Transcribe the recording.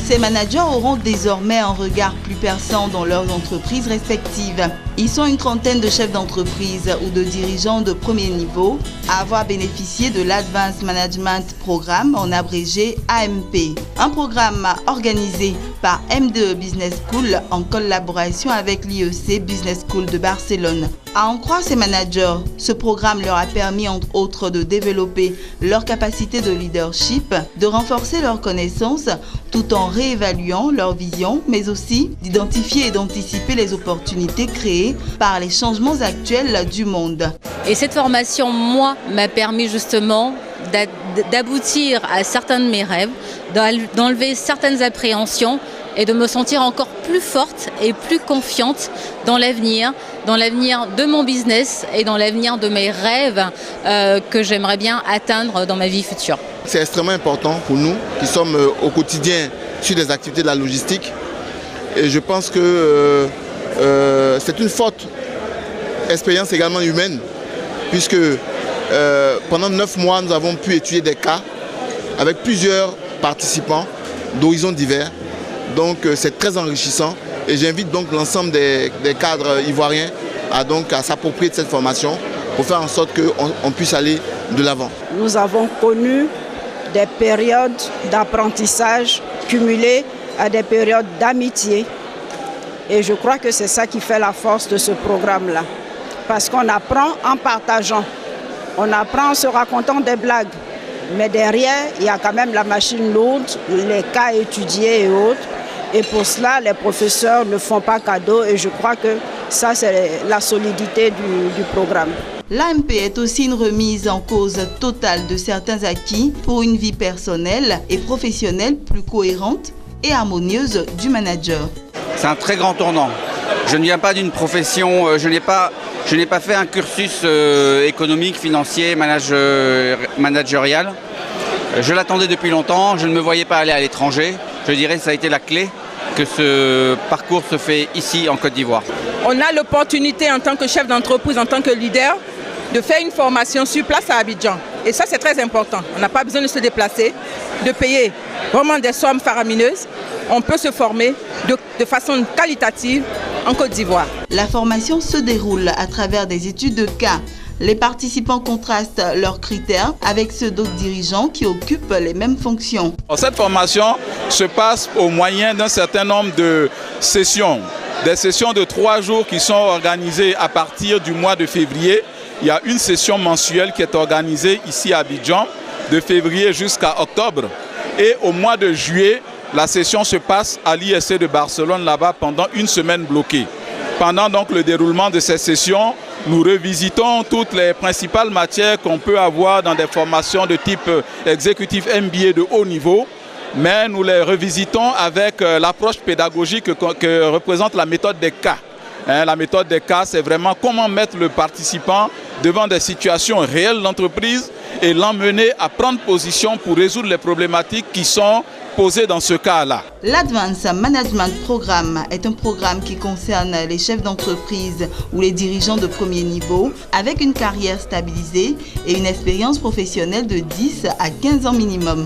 Ces managers auront désormais un regard plus perçant dans leurs entreprises respectives. Ils sont une trentaine de chefs d'entreprise ou de dirigeants de premier niveau à avoir bénéficié de l'Advanced Management Programme, en abrégé AMP. Un programme organisé par M2 Business School en collaboration avec l'IEC Business School de Barcelone. À en croire ces managers, ce programme leur a permis entre autres de développer leur capacité de leadership, de renforcer leurs connaissances tout en réévaluant leur vision, mais aussi d'identifier et d'anticiper les opportunités créées par les changements actuels du monde. Et cette formation, moi, m'a permis justement d'aboutir à certains de mes rêves, d'enlever certaines appréhensions et de me sentir encore plus forte et plus confiante dans l'avenir de mon business et dans l'avenir de mes rêves que j'aimerais bien atteindre dans ma vie future. C'est extrêmement important pour nous qui sommes au quotidien sur des activités de la logistique. Et je pense que c'est une forte expérience également humaine, puisque pendant 9 mois, nous avons pu étudier des cas avec plusieurs participants d'horizons divers. Donc c'est très enrichissant et j'invite donc l'ensemble des cadres ivoiriens à s'approprier de cette formation pour faire en sorte qu'on puisse aller de l'avant. Nous avons connu des périodes d'apprentissage cumulées à des périodes d'amitié et je crois que c'est ça qui fait la force de ce programme-là. Parce qu'on apprend en partageant, on apprend en se racontant des blagues, mais derrière il y a quand même la machine lourde, les cas étudiés et autres. Et pour cela, les professeurs ne font pas cadeau et je crois que ça, c'est la solidité du programme. L'AMP est aussi une remise en cause totale de certains acquis pour une vie personnelle et professionnelle plus cohérente et harmonieuse du manager. C'est un très grand tournant. Je ne viens pas d'une profession, je n'ai pas fait un cursus économique, financier, managérial. Je l'attendais depuis longtemps, je ne me voyais pas aller à l'étranger. Je dirais que ça a été la clé que ce parcours se fait ici en Côte d'Ivoire. On a l'opportunité en tant que chef d'entreprise, en tant que leader, de faire une formation sur place à Abidjan. Et ça, c'est très important. On n'a pas besoin de se déplacer, de payer vraiment des sommes faramineuses. On peut se former de façon qualitative en Côte d'Ivoire. La formation se déroule à travers des études de cas. Les participants contrastent leurs critères avec ceux d'autres dirigeants qui occupent les mêmes fonctions. Cette formation se passe au moyen d'un certain nombre de sessions. Des sessions de 3 jours qui sont organisées à partir du mois de février. Il y a une session mensuelle qui est organisée ici à Abidjan, de février jusqu'à octobre. Et au mois de juillet, la session se passe à l'ISC de Barcelone, là-bas, pendant une semaine bloquée. Pendant donc le déroulement de ces sessions, nous revisitons toutes les principales matières qu'on peut avoir dans des formations de type exécutif MBA de haut niveau, mais nous les revisitons avec l'approche pédagogique que représente la méthode des cas. La méthode des cas, c'est vraiment comment mettre le participant devant des situations réelles d'entreprise et l'emmener à prendre position pour résoudre les problématiques qui sont posées dans ce cas-là. L'Advanced Management Programme est un programme qui concerne les chefs d'entreprise ou les dirigeants de premier niveau avec une carrière stabilisée et une expérience professionnelle de 10 à 15 ans minimum.